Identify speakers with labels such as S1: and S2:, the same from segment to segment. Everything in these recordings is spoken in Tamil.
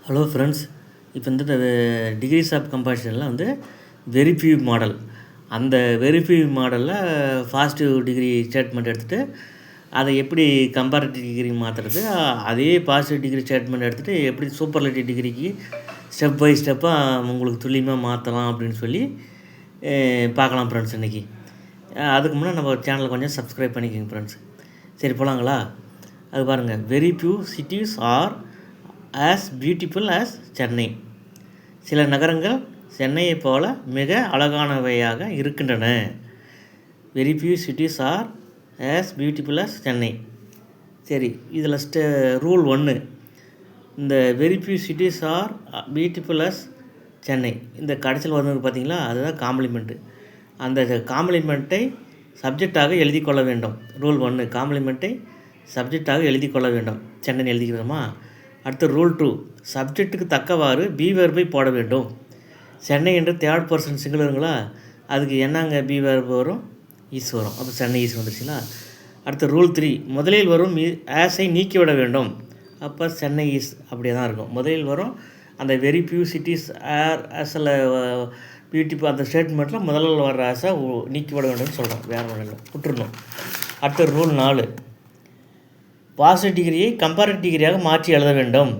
S1: ஹலோ ஃப்ரெண்ட்ஸ், இப்போ இந்த டிகிரிஸ் ஆஃப் கம்பேரிசனில் வெரிஃபியூ மாடல், அந்த வெரிஃபியூ மாடலில் பாசிட்டிவ் டிகிரி ஸ்டேட்மெண்ட் எடுத்துகிட்டு அதை எப்படி கம்பேரிட்டிவ் டிகிரி மாற்றுறது, அதே பாசிட்டிவ் டிகிரி ஸ்டேட்மெண்ட் எடுத்துகிட்டு எப்படி சூப்பர்லேட்டிவ் டிகிரிக்கு ஸ்டெப் பை ஸ்டெப்பாக உங்களுக்கு துல்லியமாக மாற்றலாம் அப்படின்னு சொல்லி பார்க்கலாம் ஃப்ரெண்ட்ஸ். இன்றைக்கி அதுக்கு முன்னே நம்ம சேனலை கொஞ்சம் சப்ஸ்கிரைப் பண்ணிக்கோங்க ஃப்ரெண்ட்ஸ். சரி, போகலாங்களா? அது பாருங்கள், very few cities are as beautiful as Chennai. சில நகரங்கள் சென்னையைப் போல மிக அழகானவையாக இருக்கின்றன. Very few cities are as beautiful as Chennai. சரி, இதில் ரூல் 1, இந்த very few cities are beautiful as Chennai, இந்த கடைசியில் வந்தது பார்த்திங்களா, அதுதான் காம்ப்ளிமெண்ட்டு. அந்த காம்ப்ளிமெண்ட்டை சப்ஜெக்டாக எழுதி கொள்ள வேண்டும். ரூல் 1, காம்ப்ளிமெண்ட்டை சப்ஜெக்டாக எழுதி கொள்ள வேண்டும். சென்னைன்னு எழுதிக்கிறோமா? அடுத்து ரூல் 2, சப்ஜெக்ட்டுக்கு தக்கவாறு பி வேர்பை போட வேண்டும். சென்னை என்று தேர்ட் பர்சன் சிங்குலருங்களா, அதுக்கு என்னங்க பி வேர்பு வரும்? ஈஸ் வரும். அப்போ சென்னை ஈஸ் வந்துருச்சுங்களா? அடுத்து ரூல் 3, முதலில் வரும் ஆஸை நீக்கிவிட வேண்டும். அப்போ சென்னை ஈஸ் அப்படியே தான் இருக்கும். முதலில் வரும் அந்த very few cities are as beautiful அந்த ஸ்டேட்மெண்ட்டில் முதலில் வர ஆஸை நீக்கிவிட வேண்டும்னு சொல்கிறோம். வேறு ஒன்றும் இல்லை, விட்டுருணும். அடுத்து ரூல் 4, பாசிட்டிவ் டிகிரியை கம்பேரிட்டிவ் டிகிரியாக மாற்றி எழுத வேண்டும்.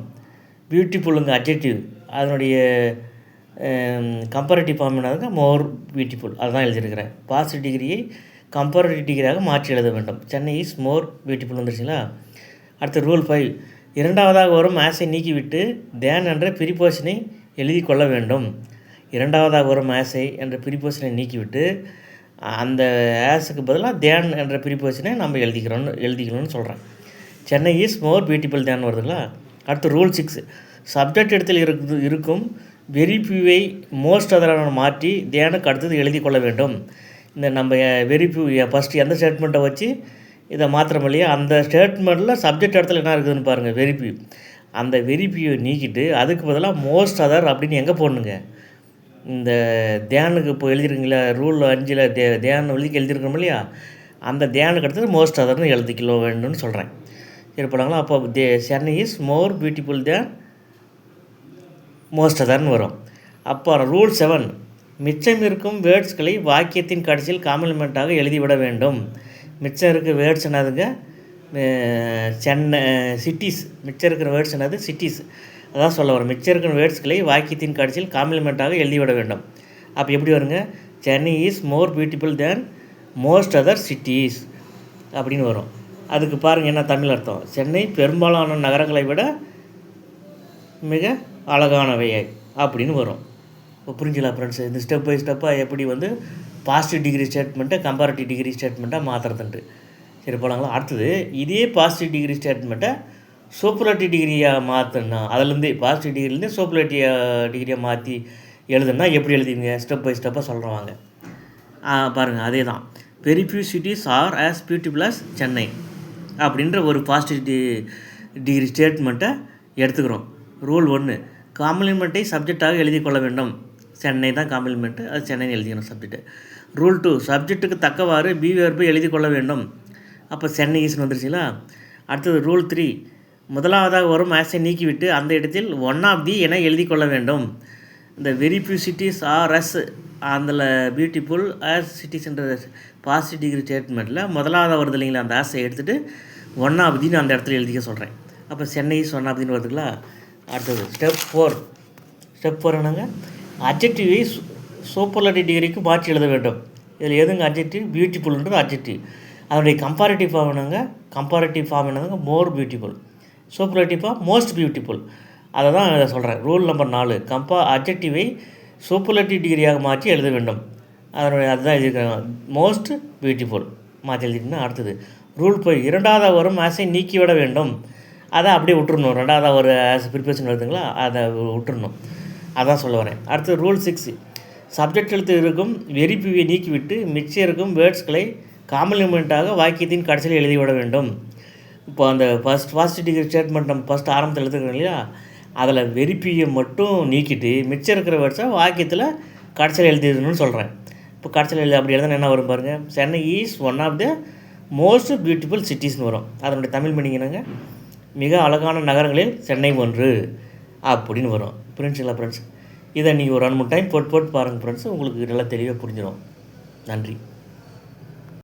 S1: பியூட்டிஃபுல்லுங்க அட்ஜெக்டிவ், அதனுடைய கம்பேரிட்டிவ் ஃபார்ம் என்னதுங்க? More beautiful. அதுதான் எழுதியிருக்கிறேன். பாசிட்டிவ் டிகிரியை கம்பேரிட்டிவ் டிகிரியாக மாற்றி எழுத வேண்டும். சென்னை இஸ் மோர் பியூட்டிஃபுல் வந்துருச்சுங்களா? அடுத்து ரூல் 5, இரண்டாவதாக வரும் ஆஸை நீக்கிவிட்டு தேன் என்ற ப்ரிபோசிஷனை எழுதி கொள்ள வேண்டும். இரண்டாவதாக வரும் ஆஸை என்ற ப்ரிபோசிஷனை நீக்கிவிட்டு அந்த ஆஸுக்கு பதிலாக தேன் என்ற ப்ரிபோசிஷனை நம்ம எழுதிக்கணும்னு சொல்கிறேன். சென்னை இஸ் மோர் பியூட்டிஃபுல் தேன் வருதுங்களா? அடுத்து ரூல் 6, சப்ஜெக்ட் இடத்தில் இருக்கும் வெரி ஃபியூவை மோஸ்ட் அதரான மாற்றி தேனுக்கு அடுத்தது எழுதி கொள்ள வேண்டும். இந்த நம்ம வெரி ஃபியூ ஃபஸ்ட்டு எந்த ஸ்டேட்மெண்ட்டை வச்சு இதை மாத்திரம் இல்லையா, அந்த ஸ்டேட்மெண்ட்டில் சப்ஜெக்ட் இடத்துல என்ன இருக்குதுன்னு பாருங்கள், வெரி ஃபியூ. அந்த வெரி ஃபியூவை நீக்கிட்டு அதுக்கு பதிலாக மோஸ்ட் அதர் அப்படின்னு எங்கே போடணுங்க? இந்த தேனுக்கு இப்போ எழுதிருக்கீங்களா, ரூல் 5ல் தேன் எழுதியிருக்கோம் இல்லையா, அந்த தேனுக்கு அடுத்தது மோஸ்ட் அதர்னு எழுதிக்கல வேண்டும்னு சொல்கிறேன். இருப்பாங்களா? அப்போ Chennai is more beautiful than most அதர்னு வரும். அப்போ ரூல் 7, மிச்சம் இருக்கும் வேர்ட்ஸ்களை வாக்கியத்தின் கடைசியில் காம்ப்ளிமெண்ட்டாக எழுதிவிட வேண்டும். மிச்சம் இருக்கிற வேர்ட்ஸ் என்னதுங்க? சென்னை சிட்டிஸ். மிச்சம் இருக்கிற வேர்ட்ஸ் என்னது? சிட்டிஸ். அதான் சொல்ல வரும். மிச்சம் இருக்கிற வேர்ட்ஸ்களை வாக்கியத்தின் கடைசியில் காம்ப்ளிமெண்ட்டாக எழுதிவிட வேண்டும். அப்போ எப்படி வருங்க? Chennai is more beautiful than most other cities அப்படின்னு வரும். அதுக்கு பாருங்கள் என்ன தமிழ் அர்த்தம். சென்னை பெரும்பாலான நகரங்களை விட மிக அழகானவை அப்படின்னு வரும். இப்போ புரிஞ்சுக்கலாம் ஃப்ரெண்ட்ஸ், இந்த ஸ்டெப் பை ஸ்டெப்பாக எப்படி பாசிட்டிவ் டிகிரி ஸ்டேட்மெண்ட்டை கம்பேரிட்டிவ் டிகிரி ஸ்டேட்மெண்ட்டாக மாற்றுறதுன்ட்டு. சரி, போகலாங்களா? அடுத்தது இதே பாசிட்டிவ் டிகிரி ஸ்டேட்மெண்ட்டை சூப்பர்லேட்டிவ் டிகிரியாக மாற்றணும்னா, அதுலேருந்தே பாசிட்டிவ் டிகிரிலேருந்து சூப்பர்லேட்டிவ் டிகிரியாக மாற்றி எழுதுனா எப்படி எழுதிங்க? ஸ்டெப் பை ஸ்டெப்பாக சொல்கிறவாங்க பாருங்கள். அதே தான், very few cities are as beautiful as Chennai அப்படின்ற ஒரு பாசிட்டிவ் டிகிரி ஸ்டேட்மெண்ட்டை எடுத்துக்கிறோம். ரூல் 1, காம்ப்ளிமெண்ட்டை சப்ஜெக்டாக எழுதி கொள்ள வேண்டும். சென்னை தான் காம்ப்ளிமெண்ட்டு, அது சென்னைன்னு எழுதிக்கணும் சப்ஜெக்ட்டு. ரூல் 2, சப்ஜெக்ட்டுக்கு தக்கவாறு பி வேர்பை எழுதி கொள்ள வேண்டும். அப்போ சென்னை ஈஸ்னு வந்துருச்சுங்களா? அடுத்தது ரூல் 3, முதலாவதாக வரும் ஆஸை நீக்கிவிட்டு அந்த இடத்தில் ஒன் ஆஃப் தி என எழுதி கொள்ள வேண்டும். இந்த very few cities are as அதில் பியூட்டிஃபுல் ஆஸ் சிட்டிஸ்ன்ற பாசிட்டிவ் டிகிரி ஸ்டேட்மெண்ட்டில் முதலாவது வருது இல்லைங்களா, அந்த ஆஸை எடுத்துகிட்டு ஒன் ஆஃப் தின்னு அந்த இடத்துல எழுதிக்க சொல்கிறேன். அப்போ சென்னை இஸ் ஒன் ஆஃப் தின்னு வருதுங்களா? அடுத்தது ஸ்டெப் 4 என்னங்க? அட்ஜெக்டிவை சூப்பர்லேட்டிவ் டிகிரிக்கு மாற்றி எழுத வேண்டும். இதில் எதுங்க அட்ஜெக்டிவ்? பியூட்டிஃபுல்ன்றது அட்ஜெக்டிவ். அதனுடைய கம்பேரிட்டிவ் ஃபார்ம் என்னங்க? கம்பேரிட்டிவ் ஃபார்ம் என்னதுங்க? More beautiful. Superlative form most beautiful. அதை தான் இதை சொல்கிறேன். ரூல் நம்பர் 4, அட்ஜெக்டிவை சூப்பர்லேட்டிவ் டிகிரியாக மாற்றி எழுத வேண்டும். அதுதான் எழுதியிருக்காங்க, மோஸ்ட் பியூட்டிஃபுல் மாற்றி எழுதிட்டுனா. அடுத்தது ரூல் 5, இரண்டாவது வரும் ஆஸை நீக்கிவிட வேண்டும். அதை அப்படியே விட்டுறணும். ரெண்டாவது ஒரு ஆஸ் ப்ரிப்பரேஷன் வருதுங்களா, அதை விட்டுறணும். அதான் சொல்ல வரேன். அடுத்தது ரூல் 6, சப்ஜெக்ட் எழுத்து இருக்கும் வெரி ஃபியூவை நீக்கிவிட்டு மிச்சம் இருக்கும் வேர்ட்ஸ்களை காம்ப்ளிமெண்ட்டாக வாக்கியத்தின் கடைசியில் எழுதிவிட வேண்டும். இப்போ அந்த பாசிட்டிவ் டிகிரி ஸ்டேட்மெண்ட் நம்ம ஃபஸ்ட் ஆரம்பத்தில் எழுதுக்கிறோம் இல்லையா, அதில் வெரி ஃபியூவை மட்டும் நீக்கிட்டு மிச்சம் இருக்கிற வேர்ட்ஸை வாக்கியத்தில் கடைசியில் எழுதிடணும்னு சொல்கிறேன். இப்போ கடைசியில் அப்படி எழுதுனா என்ன வரும் பாருங்கள்? Chennai is one of the most beautiful சிட்டிஸ்னு வரும். அதனுடைய தமிழ் மீனிங் என்னங்க? மிக அழகான நகரங்களில் சென்னை ஒன்று. அப்படின்னு வரும். புரிஞ்சுங்களா ஃப்ரெண்ட்ஸ்? இதை நீங்கள் ஒரு 2, 3 டைம் போட்டு பாருங்கள் ஃப்ரெண்ட்ஸ். உங்களுக்கு நல்லா தெளிவாக புரிஞ்சிடும். நன்றி.